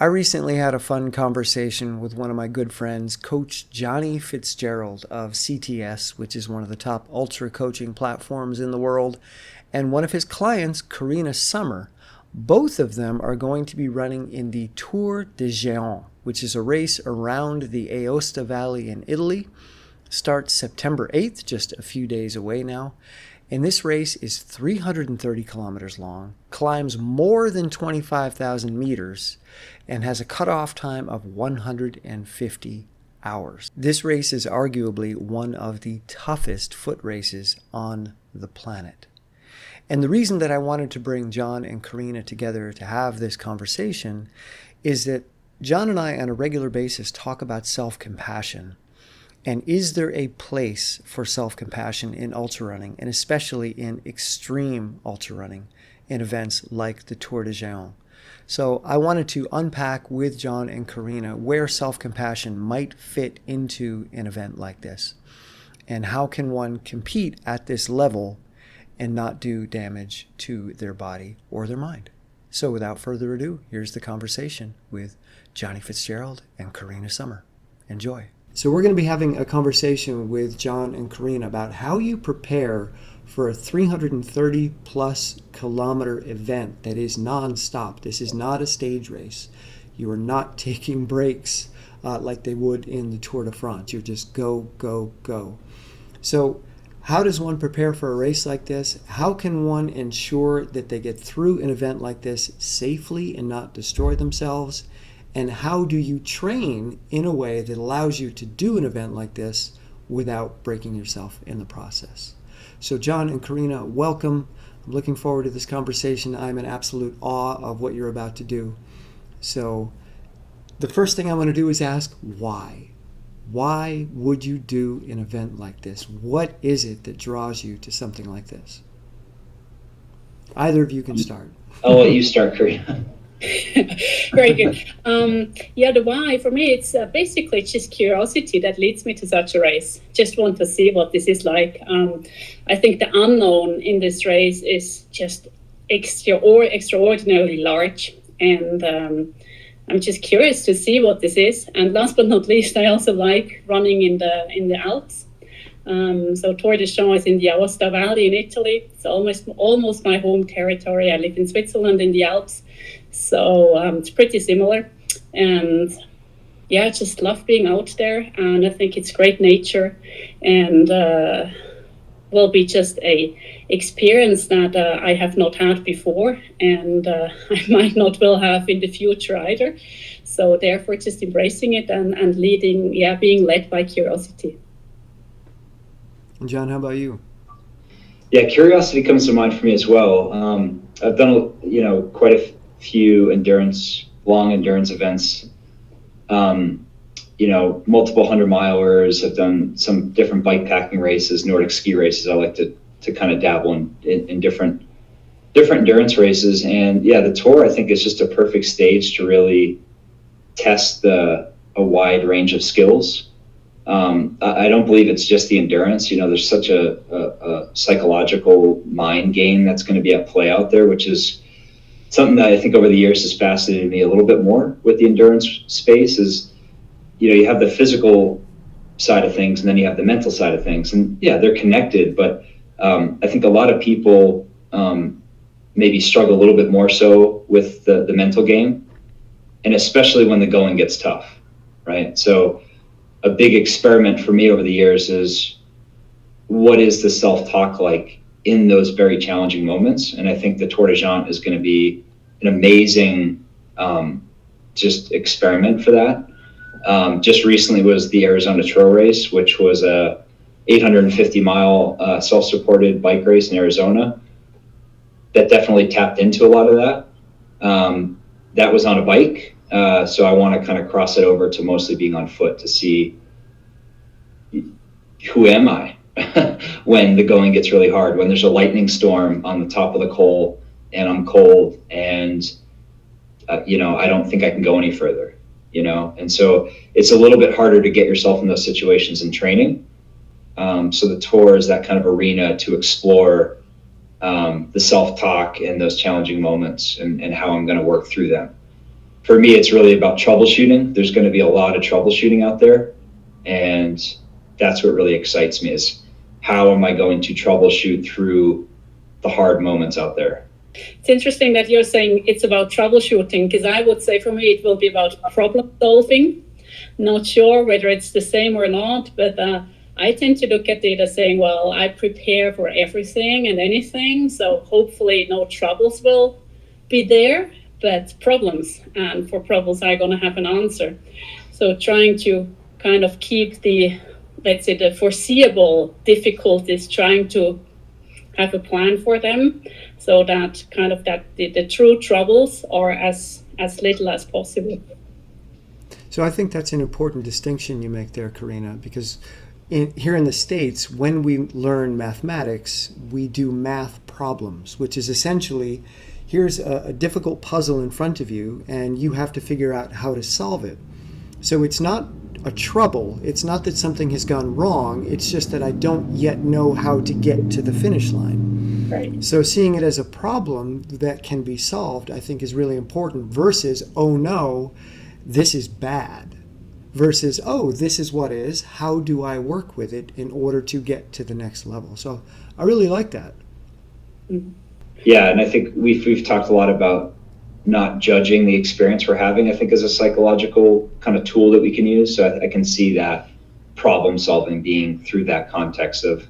I recently had a fun conversation with one of my good friends, Coach Johnny Fitzgerald of CTS, which is one of the top ultra coaching platforms in the world, and one of his clients, Corina Sommer. Both of them are going to be running in the Tour de Géants, which is a race around the Aosta Valley in Italy. Starts September 8th, just a few days away now. And this race is 330 kilometers long, climbs more than 25,000 meters, and has a cutoff time of 150 hours. This race is arguably one of the toughest foot races on the planet. And the reason that I wanted to bring John and Corina together to have this conversation is that John and I on a regular basis talk about self-compassion. And is there a place for self-compassion in ultra running, and especially in extreme ultra running in events like the Tour de Géants? So I wanted to unpack with John and Corina where self-compassion might fit into an event like this, and how can one compete at this level and not do damage to their body or their mind. So without further ado, here's the conversation with Johnny Fitzgerald and Corina Sommer. Enjoy. So we're going to be having a conversation with John and Corina about how you prepare for a 330 plus kilometer event that is nonstop. This is not a stage race. You are not taking breaks like they would in the Tour de France. You're just go, go, go. So how does one prepare for a race like this? How can one ensure that they get through an event like this safely and not destroy themselves? And how do you train in a way that allows you to do an event like this without breaking yourself in the process? So John and Corina, welcome. I'm looking forward to this conversation. I'm in absolute awe of what you're about to do. So the first thing I want to do is ask why? Why would you do an event like this? What is it that draws you to something like this? Either of you can start. I'll let you start, Corina. Very good. The why for me, it's basically just curiosity that leads me to such a race. Just want to see what this is like. I think the unknown in this race is just extraordinarily large, and I'm just curious to see what this is. And last but not least, I also like running in the Alps. So Tour de Géants is in the Aosta Valley in Italy. It's almost my home territory. I live in Switzerland in the Alps. So it's pretty similar, and I just love being out there, and I think it's great nature, and will be just a experience that I have not had before, and I might not will have in the future either. So therefore just embracing it and leading, being led by curiosity. And John, how about you? Yeah, curiosity comes to mind for me as well. I've done quite a few long endurance events, multiple 100-milers. I've done some different bike packing races, Nordic ski races. I like to kind of dabble in different endurance races. And the Tour, I think, is just a perfect stage to really test a wide range of skills. I don't believe it's just the endurance. There's such a psychological mind game that's going to be at play out there, which is something that I think over the years has fascinated me a little bit more with the endurance space. Is, you have the physical side of things, and then you have the mental side of things, and they're connected. But I think a lot of people maybe struggle a little bit more so with the mental game, and especially when the going gets tough, right? So a big experiment for me over the years is, what is the self-talk like in those very challenging moments? And I think the Tour de Géants is going to be an amazing just experiment for that. Just recently was the Arizona Trail Race, which was a 850-mile self-supported bike race in Arizona that definitely tapped into a lot of that. That was on a bike, so I want to kind of cross it over to mostly being on foot to see, who am I when the going gets really hard, when there's a lightning storm on the top of the col and I'm cold and I don't think I can go any further, and so it's a little bit harder to get yourself in those situations in training. So the Tour is that kind of arena to explore the self-talk and those challenging moments and how I'm going to work through them. for me, it's really about troubleshooting. There's going to be a lot of troubleshooting out there. And that's what really excites me, is how am I going to troubleshoot through the hard moments out there? It's interesting that you're saying it's about troubleshooting, because I would say for me it will be about problem solving. Not sure whether it's the same or not, but I tend to look at it as saying, well, I prepare for everything and anything, so hopefully no troubles will be there, but problems, and for problems I'm going to have an answer. So trying to kind of keep the, let's say, the foreseeable difficulties, trying to have a plan for them, so that kind of that the true troubles are as little as possible. So I think that's an important distinction you make there, Corina, because here in the States, when we learn mathematics, we do math problems, which is essentially, here's a difficult puzzle in front of you, and you have to figure out how to solve it. So it's not a trouble. It's not that something has gone wrong. It's just that I don't yet know how to get to the finish line. Right. So seeing it as a problem that can be solved, I think, is really important, versus, oh no, this is bad, versus, oh, this is what is, how do I work with it in order to get to the next level? So I really like that. Yeah, and I think we've talked a lot about not judging the experience we're having, I think, as a psychological kind of tool that we can use. So I can see that problem solving being through that context of,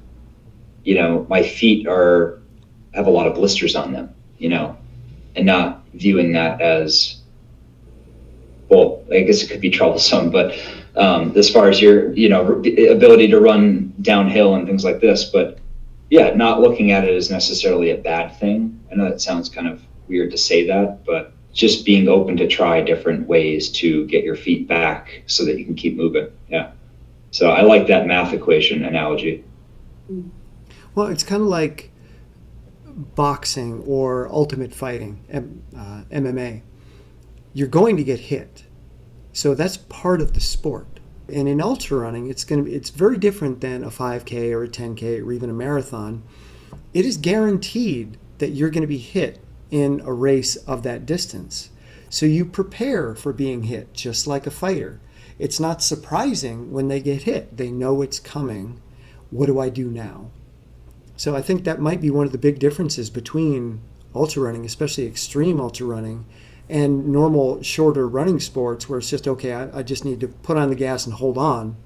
my feet have a lot of blisters on them, and not viewing that as, well, I guess it could be troublesome, but as far as your, ability to run downhill and things like this, but yeah, not looking at it as necessarily a bad thing. I know that sounds kind of weird to say that, but just being open to try different ways to get your feet back so that you can keep moving. Yeah. So I like that math equation analogy. Well, it's kind of like boxing or ultimate fighting, MMA. You're going to get hit. So that's part of the sport. And in ultra running, it's very different than a 5K or a 10K or even a marathon. It is guaranteed that you're going to be hit in a race of that distance. So you prepare for being hit, just like a fighter. It's not surprising when they get hit. They know it's coming. What do I do now? So I think that might be one of the big differences between ultra running, especially extreme ultra running, and normal shorter running sports, where it's just, okay, I just need to put on the gas and hold on.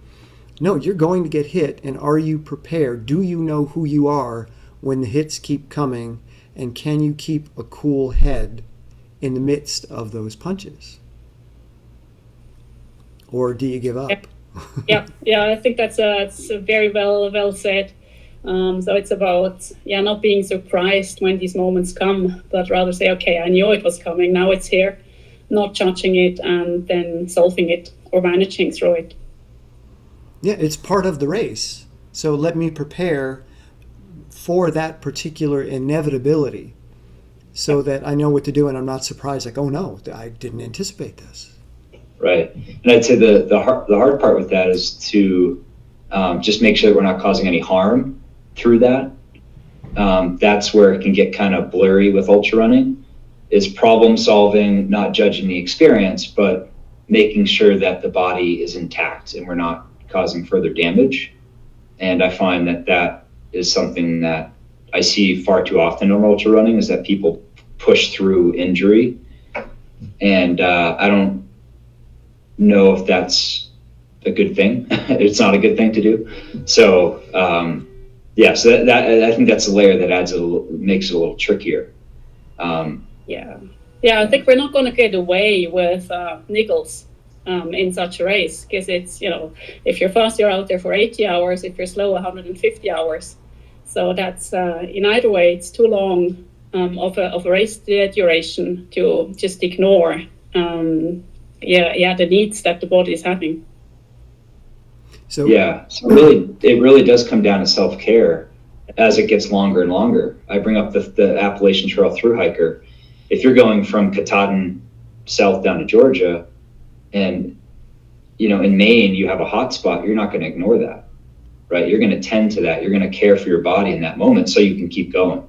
No, you're going to get hit, and are you prepared? Do you know who you are when the hits keep coming, and can you keep a cool head in the midst of those punches? Or do you give up? Yeah, I think that's very well said. So it's about not being surprised when these moments come, but rather say, okay, I knew it was coming, now it's here, not judging it and then solving it or managing through it. Yeah, it's part of the race. So let me prepare for that particular inevitability so that I know what to do and I'm not surprised, like, oh no, I didn't anticipate this. Right. And I'd say the hard part with that is to just make sure that we're not causing any harm through that. That's where it can get kind of blurry with ultra running, is problem solving, not judging the experience, but making sure that the body is intact and we're not causing further damage. And I find that is something that I see far too often in ultra running, is that people push through injury. And I don't know if that's a good thing. It's not a good thing to do. So, so that I think that's a layer that makes it a little trickier. I think we're not going to get away with niggles in such a race, because it's, if you're fast, you're out there for 80 hours. If you're slow, 150 hours. So that's in either way, it's too long of a race duration to just ignore. The needs that the body is having. So it really does come down to self-care as it gets longer and longer. I bring up the Appalachian Trail through hiker. If you're going from Katahdin south down to Georgia, and in Maine you have a hot spot, you're not going to ignore that, right? You're going to tend to that. You're going to care for your body in that moment so you can keep going.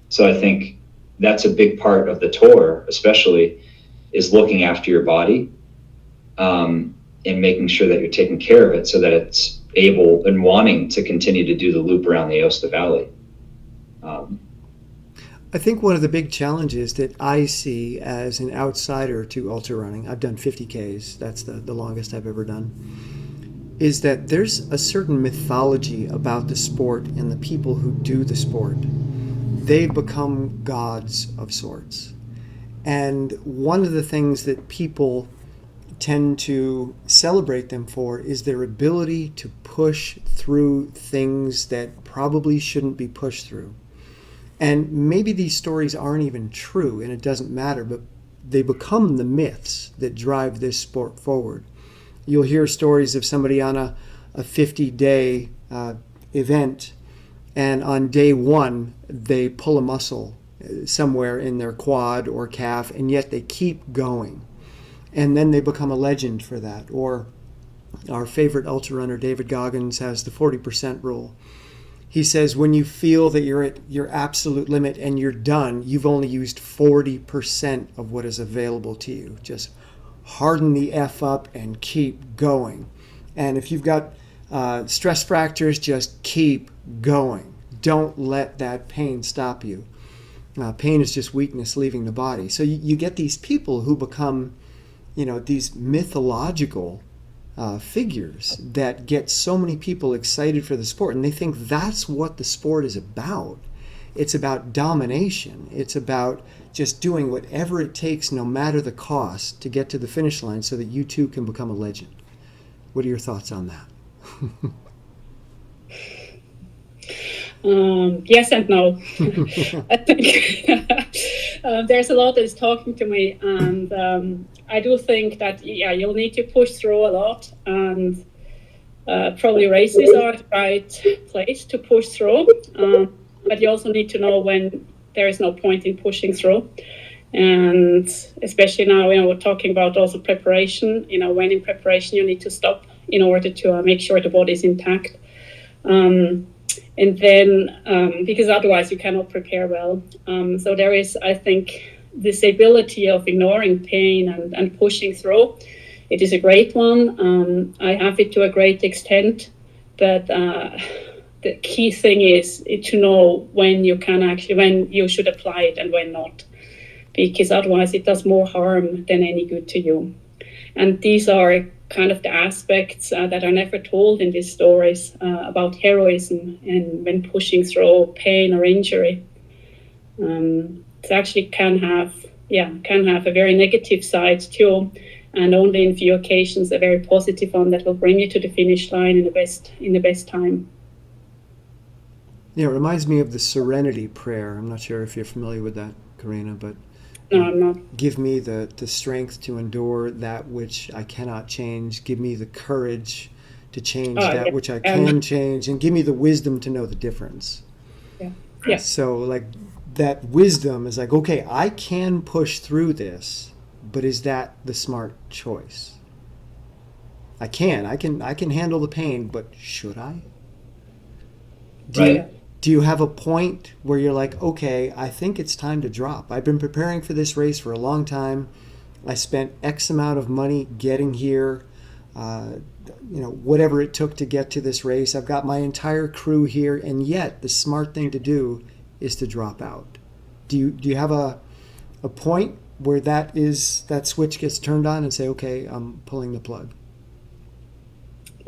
So I think that's a big part of the tour, especially, is looking after your body, and making sure that you're taking care of it so that it's able and wanting to continue to do the loop around the Aosta Valley. I think one of the big challenges that I see as an outsider to ultra running, I've done 50Ks, that's the longest I've ever done, is that there's a certain mythology about the sport and the people who do the sport. They become gods of sorts. And one of the things that people tend to celebrate them for is their ability to push through things that probably shouldn't be pushed through. And maybe these stories aren't even true, and it doesn't matter, but they become the myths that drive this sport forward. You'll hear stories of somebody on a 50-day event, and on day one, they pull a muscle somewhere in their quad or calf, and yet they keep going. And then they become a legend for that. Or our favorite ultra runner, David Goggins, has the 40% rule. He says when you feel that you're at your absolute limit and you're done, you've only used 40% of what is available to you. Just harden the F up and keep going. And if you've got stress fractures, just keep going. Don't let that pain stop you. Pain is just weakness leaving the body. So you get these people who become, these mythological figures that get so many people excited for the sport, and they think that's what the sport is about. It's about domination. It's about just doing whatever it takes, no matter the cost, to get to the finish line so that you too can become a legend. What are your thoughts on that? Yes and no. I think there's a lot that is talking to me, and I do think that you'll need to push through a lot, and probably races are the right place to push through, but you also need to know when there is no point in pushing through. And especially now, we're talking about also preparation, when in preparation you need to stop in order to make sure the body is intact. And then, because otherwise you cannot prepare well. So there is, I think, this ability of ignoring pain and pushing through. It is a great one. I have it to a great extent, but the key thing is to know when you should apply it and when not, because otherwise it does more harm than any good to you. And these are kind of the aspects that are never told in these stories about heroism and when pushing through pain or injury. It actually can have a very negative side too, and only in few occasions a very positive one that will bring you to the finish line in the best time. Yeah, it reminds me of the Serenity Prayer. I'm not sure if you're familiar with that, Corina, but no, I'm not. Give me the strength to endure that which I cannot change. Give me the courage to change which I can change, and give me the wisdom to know the difference. Yeah. So like that wisdom is like, okay, I can push through this, but is that the smart choice? I can handle the pain, but should I? Do you have a point where you're like, okay, I think it's time to drop? I've been preparing for this race for a long time. I spent X amount of money getting here, whatever it took to get to this race. I've got my entire crew here, and yet the smart thing to do is to drop out. Do you have a point where that switch gets turned on and say, okay, I'm pulling the plug?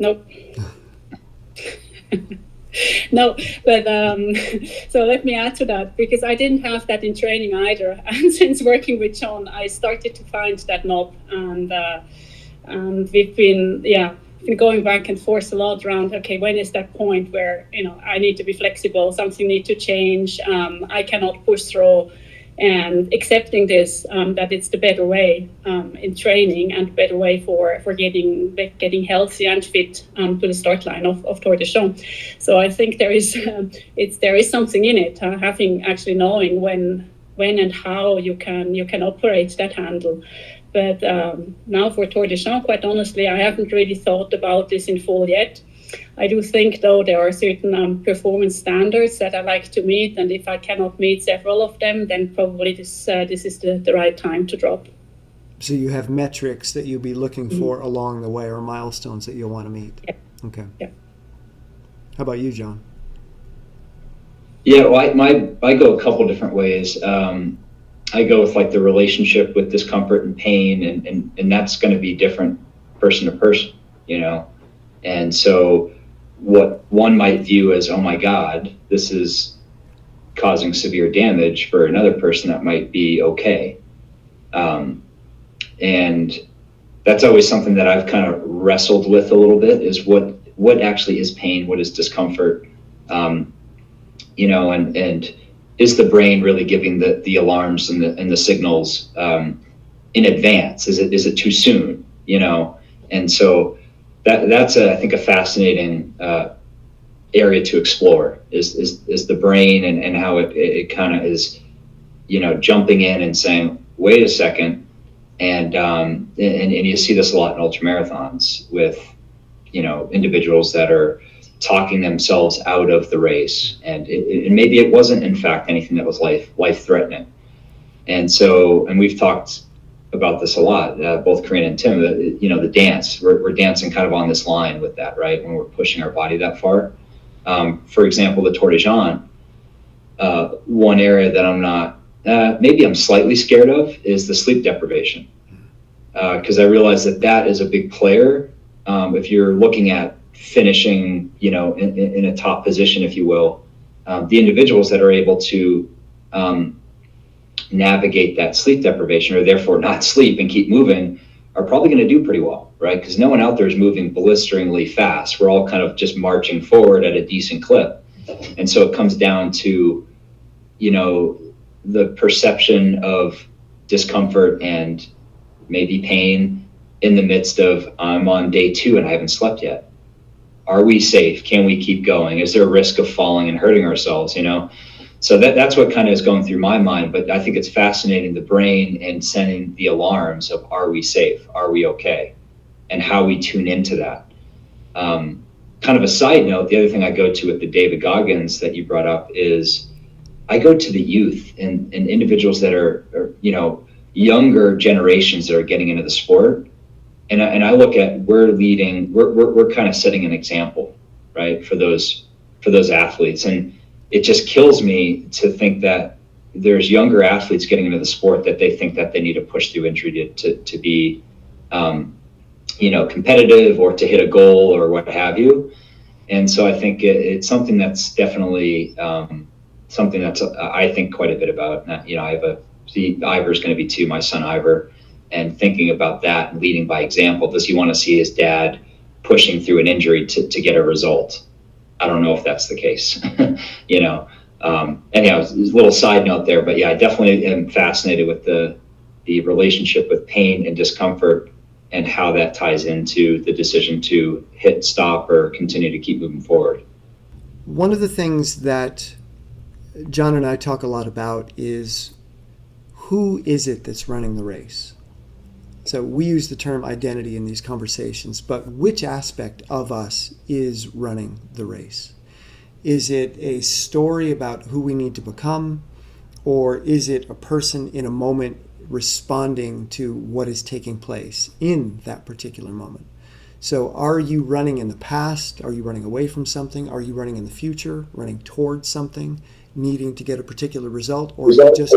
Nope. No, but so let me add to that, because I didn't have that in training either. And since working with John, I started to find that knob, and we've been going back and forth a lot around, okay, when is that point where, I need to be flexible, something need to change, I cannot push through, and accepting this, that it's the better way in training and better way for getting healthy and fit to the start line of Tour de Champs. So I think there is something in it, having actually knowing when and how you can operate that handle. But now for Tour de Champs, quite honestly, I haven't really thought about this in full yet. I do think, though, there are certain performance standards that I like to meet, and if I cannot meet several of them, then probably this is the right time to drop. So you have metrics that you'll be looking for along the way, or milestones that you'll want to meet. Yeah. Okay. Yeah. How about you, John? Yeah, well, I go a couple different ways. I go with like the relationship with discomfort and pain, and that's going to be different person to person, you know. And so what one might view as, oh my God, this is causing severe damage, for another person that might be okay. And that's always something that I've kind of wrestled with a little bit, is what actually is pain, what is discomfort, you know, and is the brain really giving the alarms and the signals in advance? Is it too soon, you know? And so that's I think a fascinating area to explore is the brain and how it kind of is, you know, jumping in and saying, wait a second. And you see this a lot in ultramarathons with, you know, individuals that are talking themselves out of the race, and maybe it wasn't in fact anything that was life threatening. And so, and we've talked about this a lot, both Corina and Tim. You know, the dance, we're dancing kind of on this line with that, right? When we're pushing our body that far. For example, the Tour de Geants. One area that I'm not. Maybe I'm slightly scared of is the sleep deprivation, because I realize that is a big player. If you're looking at finishing, you know, in a top position, if you will, the individuals that are able to navigate that sleep deprivation, or therefore not sleep and keep moving, are probably going to do pretty well, right? Because no one out there is moving blisteringly fast. We're all kind of just marching forward at a decent clip. And so it comes down to, you know, the perception of discomfort and maybe pain in the midst of, I'm on day 2 and I haven't slept yet. Are we safe? Can we keep going? Is there a risk of falling and hurting ourselves, you know? So that's what kind of is going through my mind. But I think it's fascinating, the brain and sending the alarms of, are we safe? Are we okay? And how we tune into that. Kind of a side note, the other thing I go to with the David Goggins that you brought up is, I go to the youth and individuals that are, you know, younger generations that are getting into the sport. And I look at, we're kind of setting an example, right, for those athletes. And it just kills me to think that there's younger athletes getting into the sport that they think that they need to push through injury to be, you know, competitive or to hit a goal or what have you. And so I think it's something that's definitely something that's I think quite a bit about. You know, Ivor's going to be 2, my son Ivor, and thinking about that and leading by example. Does he want to see his dad pushing through an injury to get a result? I don't know if that's the case, you know. Anyhow, a little side note there, but yeah, I definitely am fascinated with the relationship with pain and discomfort and how that ties into the decision to hit stop or continue to keep moving forward. One of the things that John and I talk a lot about is, who is it that's running the race? So we use the term identity in these conversations, but which aspect of us is running the race? Is it a story about who we need to become, or is it a person in a moment responding to what is taking place in that particular moment? So are you running in the past? Are you running away from something? Are you running in the future, running towards something, needing to get a particular result? Or are you just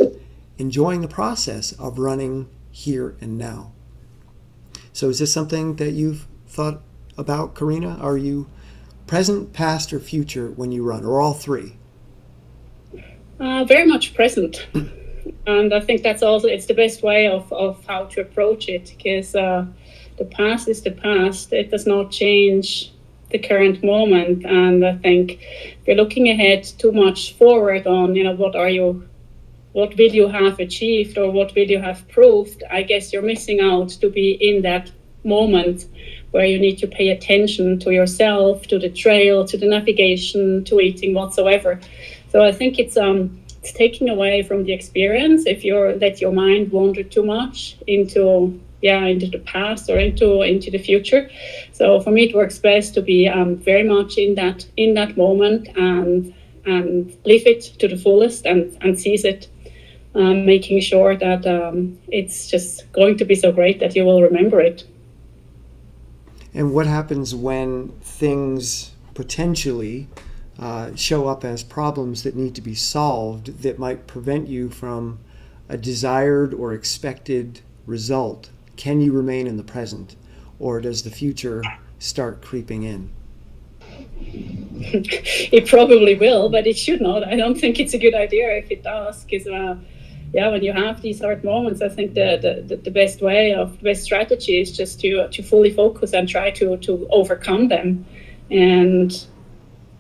enjoying the process of running here and now? So is this something that you've thought about, Corina? Are you present, past, or future when you run, or all three? Very much present. And I think that's also, it's the best way of how to approach it, because the past is the past. It does not change the current moment. And I think if you're looking ahead too much forward on, you know, what will you have achieved or what will you have proved, I guess you're missing out to be in that moment where you need to pay attention to yourself, to the trail, to the navigation, to eating whatsoever. So I think it's taking away from the experience if you let your mind wander too much into the past or into the future. So for me, it works best to be very much in that moment and live it to the fullest and seize it. making sure that it's just going to be so great that you will remember it. And what happens when things potentially show up as problems that need to be solved that might prevent you from a desired or expected result? Can you remain in the present, or does the future start creeping in? It probably will, but it should not. I don't think it's a good idea if it does, because when you have these hard moments, I think the best strategy is just to fully focus and try to overcome them. And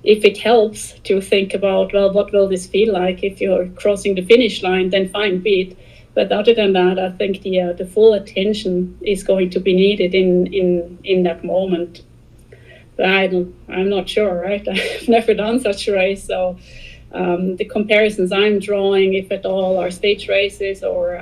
if it helps to think about, well, what will this feel like if you're crossing the finish line, then fine, be it. But other than that, I think the full attention is going to be needed in that moment. But I'm not sure, right? I've never done such a race, so the comparisons I'm drawing, if at all, are stage races or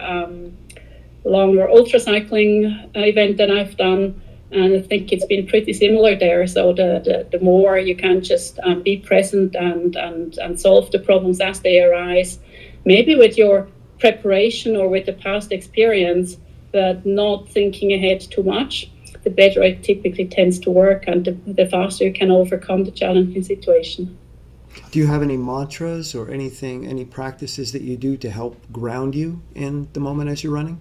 longer ultra cycling event that I've done, and I think it's been pretty similar there. So the more you can just be present and solve the problems as they arise, maybe with your preparation or with the past experience, but not thinking ahead too much, the better it typically tends to work, and the faster you can overcome the challenging situation. Do you have any mantras or anything, any practices that you do to help ground you in the moment as you're running?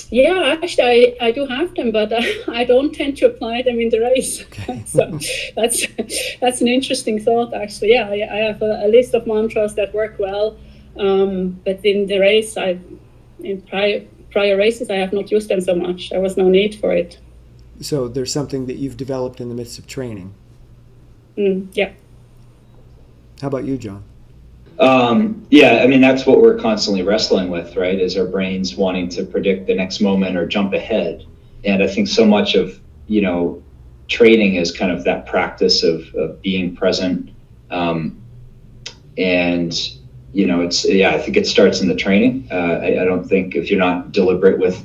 Yeah, actually, I do have them, but I don't tend to apply them in the race. Okay. So that's an interesting thought, actually. Yeah, I have a list of mantras that work well, but in the race, in prior races, I have not used them so much. There was no need for it. So there's something that you've developed in the midst of training. Yeah. How about you, John? Yeah, I mean, that's what we're constantly wrestling with, right? Is our brains wanting to predict the next moment or jump ahead. And I think so much of, training is kind of that practice of being present. I think it starts in the training. I don't think if you're not deliberate with,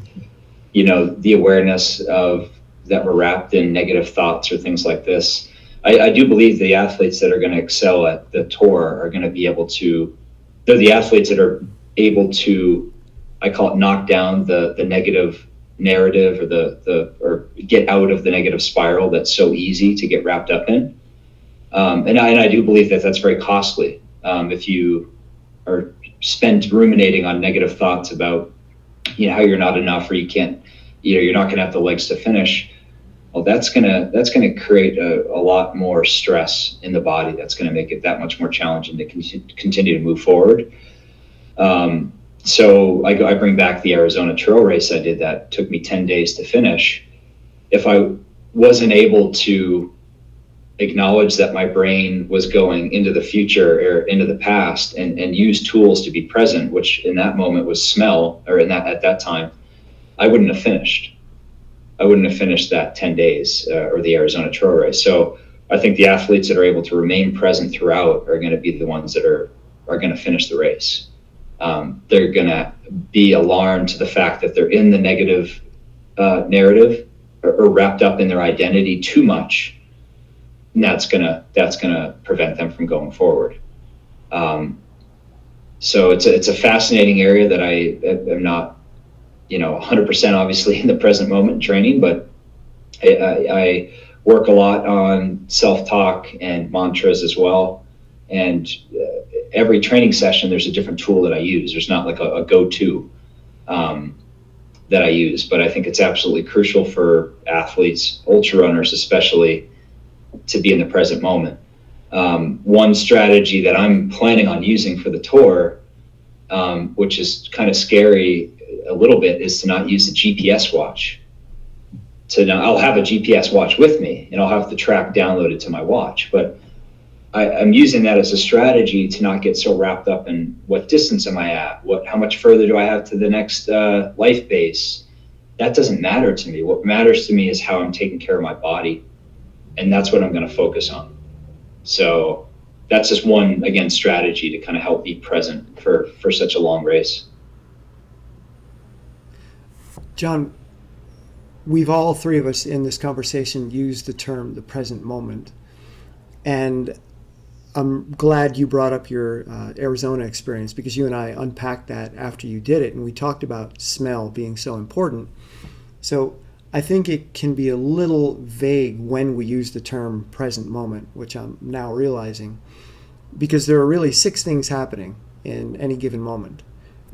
the awareness of that we're wrapped in negative thoughts or things like this. I do believe the athletes that are going to excel at the tour are going to be able to, they're the athletes that are able to, I call it, knock down the negative narrative or get out of the negative spiral that's so easy to get wrapped up in. And I do believe that that's very costly. If you are spent ruminating on negative thoughts about, how you're not enough or you can't, you're not going to have the legs to finish. Well, that's gonna create a lot more stress in the body. That's going to make it that much more challenging to continue to move forward. So I bring back the Arizona trail race I did that took me 10 days to finish. If I wasn't able to acknowledge that my brain was going into the future or into the past and use tools to be present, which in that moment was smell, or at that time, I wouldn't have finished. That 10 days or the Arizona trail race. So I think the athletes that are able to remain present throughout are going to be the ones that are going to finish the race. They're going to be alarmed to the fact that they're in the negative narrative or wrapped up in their identity too much. And that's gonna prevent them from going forward. So it's a fascinating area that I am not 100% obviously in the present moment training, but I work a lot on self-talk and mantras as well. And every training session, there's a different tool that I use. There's not like a go-to that I use, but I think it's absolutely crucial for athletes, ultra runners especially, to be in the present moment. One strategy that I'm planning on using for the tour, which is kind of scary a little bit, is to not use the GPS watch. I'll have a GPS watch with me and I'll have the track downloaded to my watch, but I'm using that as a strategy to not get so wrapped up in what distance am I at, how much further do I have to the next life base. That doesn't matter to me. What matters to me is how I'm taking care of my body, and that's what I'm going to focus on. So that's just one, again, strategy to kind of help be present for such a long race. John, we've all three of us in this conversation used the term the present moment. And I'm glad you brought up your Arizona experience, because you and I unpacked that after you did it, and we talked about smell being so important. So I think it can be a little vague when we use the term present moment, which I'm now realizing, because there are really 6 things happening in any given moment.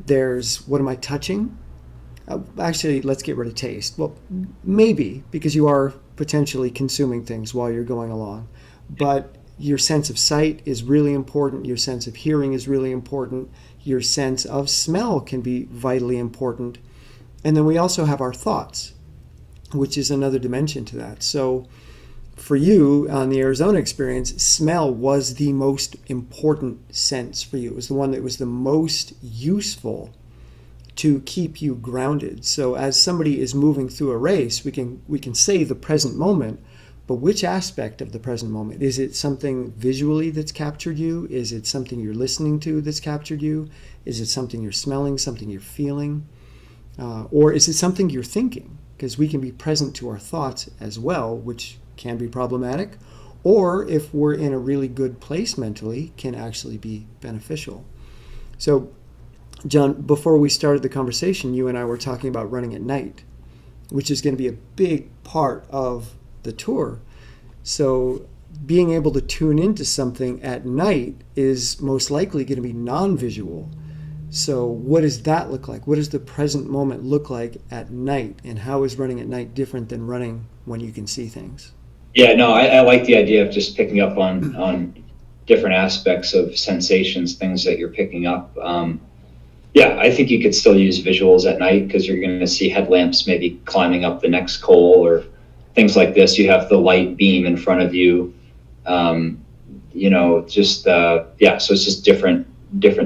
There's, what am I touching? Actually, let's get rid of taste. Well, maybe, because you are potentially consuming things while you're going along. But your sense of sight is really important. Your sense of hearing is really important. Your sense of smell can be vitally important. And then we also have our thoughts, which is another dimension to that. So for you, on the Arizona experience, smell was the most important sense for you. It was the one that was the most useful to keep you grounded. So as somebody is moving through a race, we can say the present moment, but which aspect of the present moment? Is it something visually that's captured you? Is it something you're listening to that's captured you? Is it something you're smelling, something you're feeling? Or is it something you're thinking? Because we can be present to our thoughts as well, which can be problematic. Or if we're in a really good place mentally, can actually be beneficial. So John, before we started the conversation, you and I were talking about running at night, which is going to be a big part of the tour. So being able to tune into something at night is most likely going to be non-visual. So what does that look like? What does the present moment look like at night? And how is running at night different than running when you can see things? Yeah, no, I like the idea of just picking up on different aspects of sensations, things that you're picking up. Yeah, I think you could still use visuals at night, because you're going to see headlamps maybe climbing up the next coal or things like this. You have the light beam in front of you. So it's just different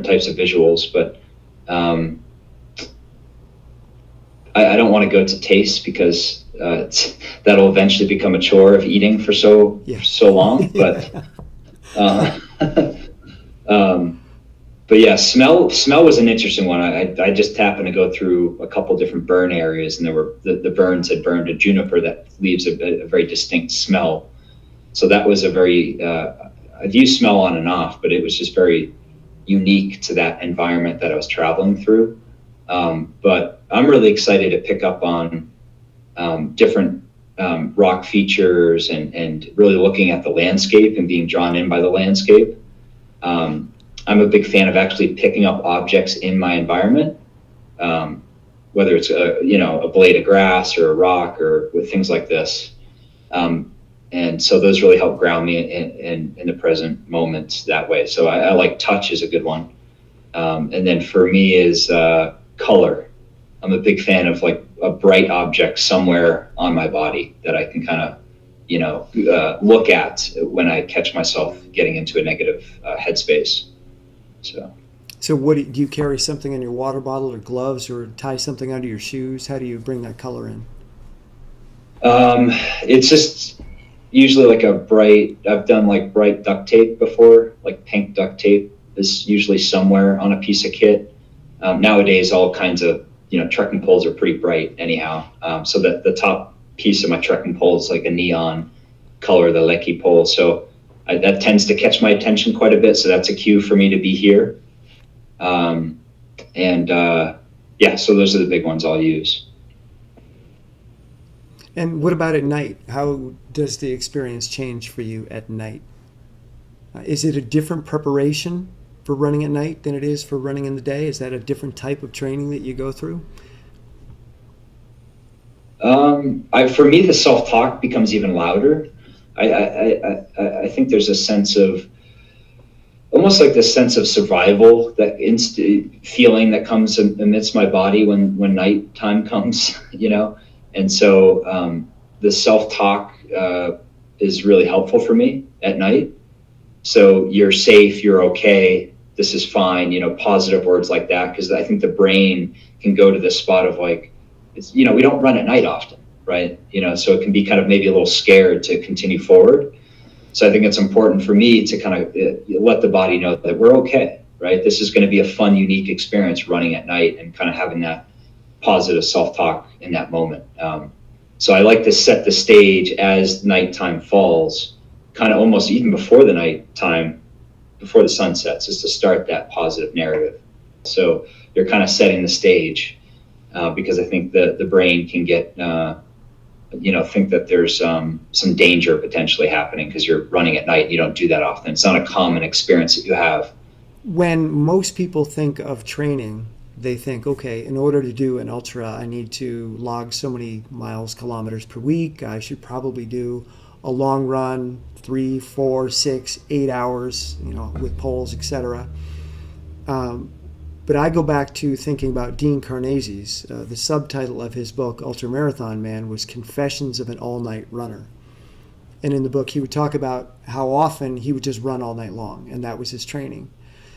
types of visuals. But I don't want to go to taste, because that'll eventually become a chore of eating for so long. But yeah, smell was an interesting one. I just happened to go through a couple different burn areas, and there were the burns had burned a juniper that leaves a very distinct smell. So that was a very I've used smell on and off, but it was just very unique to that environment that I was traveling through. But I'm really excited to pick up on different rock features and really looking at the landscape and being drawn in by the landscape. I'm a big fan of actually picking up objects in my environment, whether it's a blade of grass or a rock or with things like this. And so those really help ground me in the present moment that way. So I like touch is a good one. And then for me is color. I'm a big fan of like a bright object somewhere on my body that I can kind of, look at when I catch myself getting into a negative headspace. So what do you carry something in your water bottle or gloves, or tie something under your shoes? How do you bring that color in? It's just usually like I've done like bright duct tape before, like pink duct tape is usually somewhere on a piece of kit. Nowadays, all kinds of, trekking poles are pretty bright anyhow. So that the top piece of my trekking pole is like a neon color, the Lecky pole. So that tends to catch my attention quite a bit. So that's a cue for me to be here. So those are the big ones I'll use. And what about at night? How does the experience change for you at night? Is it a different preparation for running at night than it is for running in the day? Is that a different type of training that you go through? For me, the self-talk becomes even louder. I think there's a sense of, almost like this sense of survival, that feeling that comes amidst my body when nighttime comes, And so the self-talk is really helpful for me at night. So you're safe, you're okay, this is fine, positive words like that, because I think the brain can go to this spot of like, we don't run at night often, right? So it can be kind of maybe a little scared to continue forward. So I think it's important for me to kind of let the body know that we're okay, right? This is going to be a fun, unique experience running at night, and kind of having that positive self-talk in that moment. So I like to set the stage as nighttime falls, kind of almost even before the nighttime, before the sun sets, is to start that positive narrative. So you're kind of setting the stage, because I think the brain can get, think that there's some danger potentially happening because you're running at night. You don't do that often. It's not a common experience that you have. When most people think of training, they think, okay, in order to do an ultra, I need to log so many miles, kilometers per week. I should probably do a long run, 3, 4, 6, 8 hours, with poles, etc. But I go back to thinking about Dean Karnazes. The subtitle of his book, Ultramarathon Man, was Confessions of an All-Night Runner. And in the book, he would talk about how often he would just run all night long, and that was his training.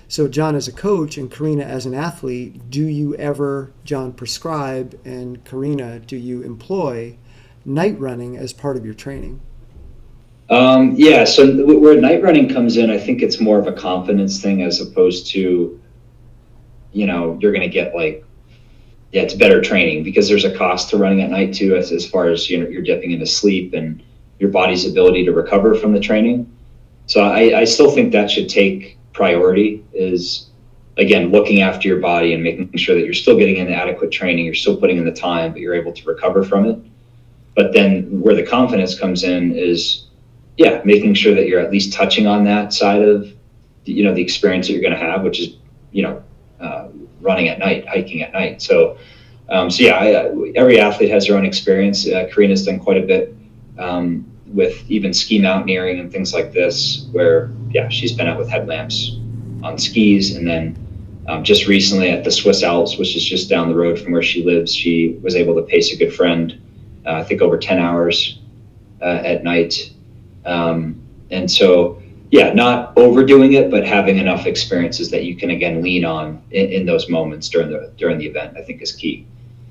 So John, as a coach, and Corina, as an athlete, do you ever, John, prescribe, and Corina, do you employ night running as part of your training? Yeah, so where night running comes in, I think it's more of a confidence thing as opposed to, you're going to get it's better training, because there's a cost to running at night too, as far as, you're dipping into sleep and your body's ability to recover from the training. So I still think that should take priority, is, again, looking after your body and making sure that you're still getting in the adequate training, you're still putting in the time, but you're able to recover from it. But then where the confidence comes in is, making sure that you're at least touching on that side of, the experience that you're going to have, which is, running at night, hiking at night. So every athlete has their own experience. Corina's done quite a bit with even ski mountaineering and things like this, where she's been out with headlamps on skis. And then just recently at the Swiss Alps, which is just down the road from where she lives, she was able to pace a good friend, I think over 10 hours at night. And so, not overdoing it, but having enough experiences that you can, again, lean on in those moments during the event, I think is key.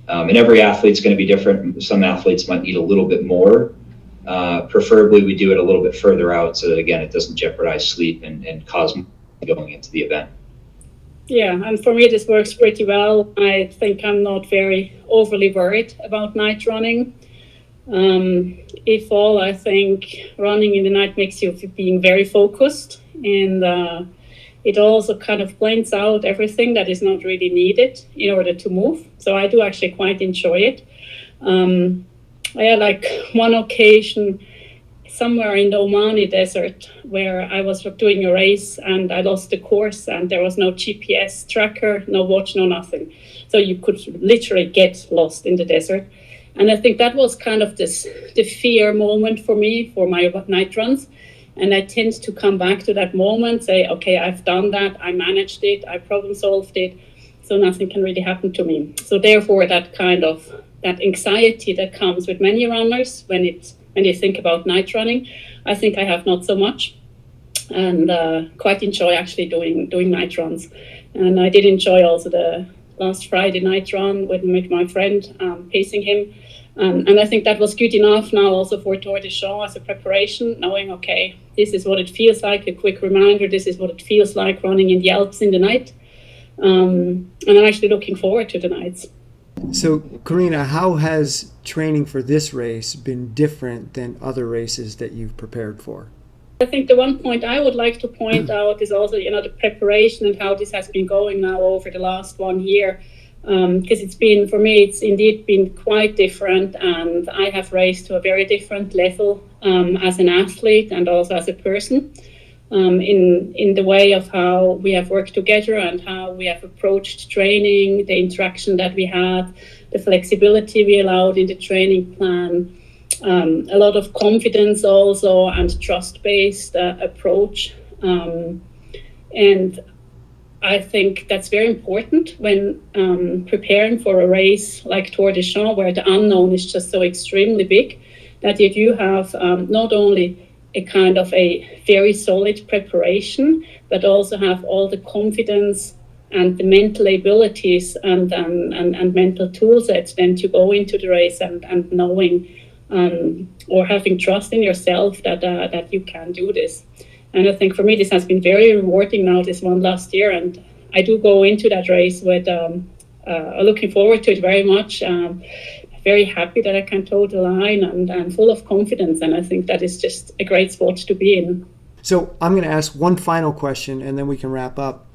And every athlete's going to be different. Some athletes might need a little bit more. Preferably we do it a little bit further out so that, again, it doesn't jeopardize sleep and cause going into the event. Yeah, and for me this works pretty well. I think I'm not very overly worried about night running. If all, I think running in the night makes you being very focused, and it also kind of blends out everything that is not really needed in order to move. So I do actually quite enjoy it. I had one occasion somewhere in the Omani desert where I was doing a race and I lost the course, and there was no GPS tracker, no watch, no nothing. So you could literally get lost in the desert. And I think that was kind of the fear moment for me for my night runs. And I tend to come back to that moment, say, okay, I've done that, I managed it, I problem solved it, so nothing can really happen to me. So therefore, that anxiety that comes with many runners when you think about night running, I think I have not so much, and quite enjoy actually doing night runs. And I did enjoy also the last Friday night run with my friend, pacing him. And I think that was good enough now also for Tour de Champs as a preparation, knowing, okay, this is what it feels like, a quick reminder, this is what it feels like running in the Alps in the night. And I'm actually looking forward to the nights. So, Corina, how has training for this race been different than other races that you've prepared for? I think the one point I would like to point out is also, the preparation and how this has been going now over the last 1 year. Because for me, it's indeed been quite different, and I have raced to a very different level as an athlete and also as a person, in the way of how we have worked together and how we have approached training, the interaction that we had, the flexibility we allowed in the training plan, a lot of confidence also and trust-based approach. And I think that's very important when preparing for a race like Tour de Champs, where the unknown is just so extremely big, that you do have not only a kind of a very solid preparation, but also have all the confidence and the mental abilities and mental tool sets then to go into the race and knowing or having trust in yourself that you can do this. And I think for me, this has been very rewarding now, this one last year. And I do go into that race with looking forward to it very much. Very happy that I can toe the line and full of confidence. And I think that is just a great spot to be in. So I'm going to ask one final question and then we can wrap up,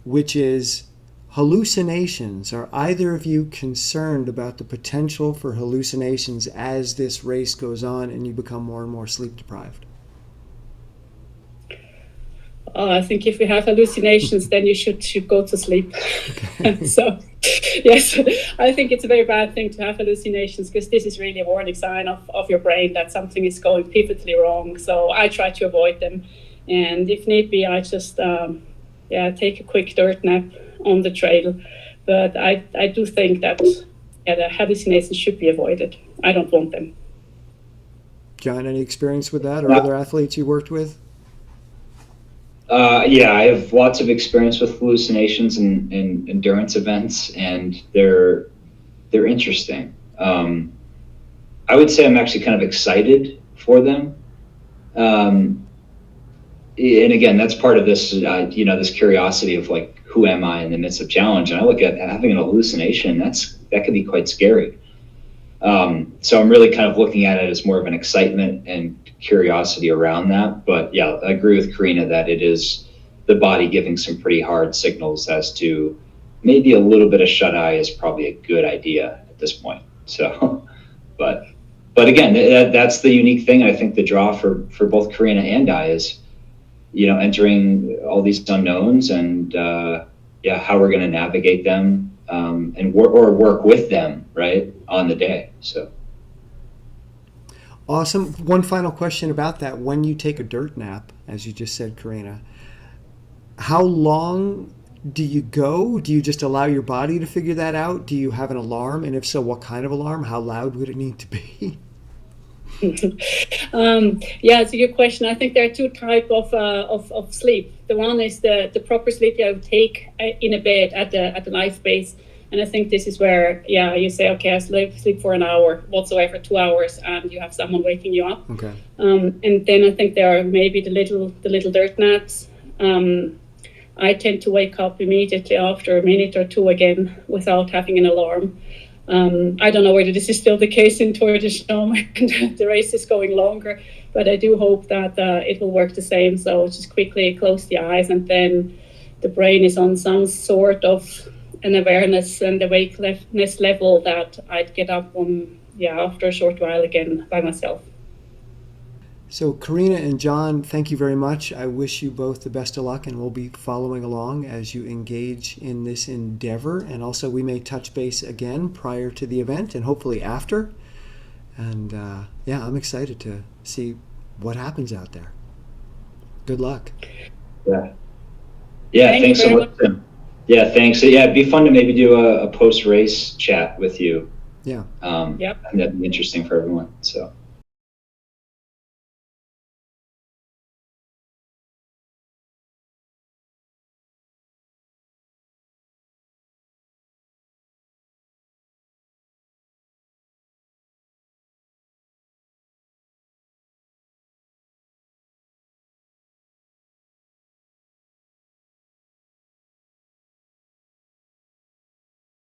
which is hallucinations. Are either of you concerned about the potential for hallucinations as this race goes on and you become more and more sleep deprived? I think if you have hallucinations, then you should go to sleep. Okay. So, yes, I think it's a very bad thing to have hallucinations, because this is really a warning sign of your brain that something is going pivotally wrong. So I try to avoid them. And if need be, I just take a quick dirt nap on the trail. But I do think that the hallucinations should be avoided. I don't want them. John, any experience with that, or other athletes you worked with? I have lots of experience with hallucinations and endurance events, and they're interesting. I would say I'm actually kind of excited for them. And again, that's part of this, this curiosity of like, who am I in the midst of challenge? And I look at having an hallucination, that could be quite scary. So I'm really kind of looking at it as more of an excitement and curiosity around that. But yeah, I agree with Corina that it is the body giving some pretty hard signals as to maybe a little bit of shut-eye is probably a good idea at this point. So, but again, that's the unique thing. I think the draw for both Corina and I is, entering all these unknowns and how we're going to navigate them and work with them right on the day. So awesome. One final question about that. When you take a dirt nap, as you just said, Corina, how long do you go? Do you just allow your body to figure that out? Do you have an alarm? And if so, what kind of alarm? How loud would it need to be? It's a good question. I think there are two types of sleep. The one is the proper sleep you take in a bed at the life base. And I think this is where, you say, okay, I sleep for an hour, whatsoever, 2 hours, and you have someone waking you up. Okay. And then I think there are maybe the little dirt naps. I tend to wake up immediately after a minute or two again without having an alarm. I don't know whether this is still the case in Tour de Sommer and the race is going longer, but I do hope that it will work the same. So just quickly close the eyes, and then the brain is on some sort of an awareness and awakeness level that I'd get up on, after a short while again by myself. So Corina and John, thank you very much. I wish you both the best of luck, and we'll be following along as you engage in this endeavor. And also we may touch base again prior to the event and hopefully after. And I'm excited to see what happens out there. Good luck. Yeah, thanks so much, Tim. Yeah, thanks. So, it'd be fun to maybe do a post-race chat with you. Yeah. And that'd be interesting for everyone. So.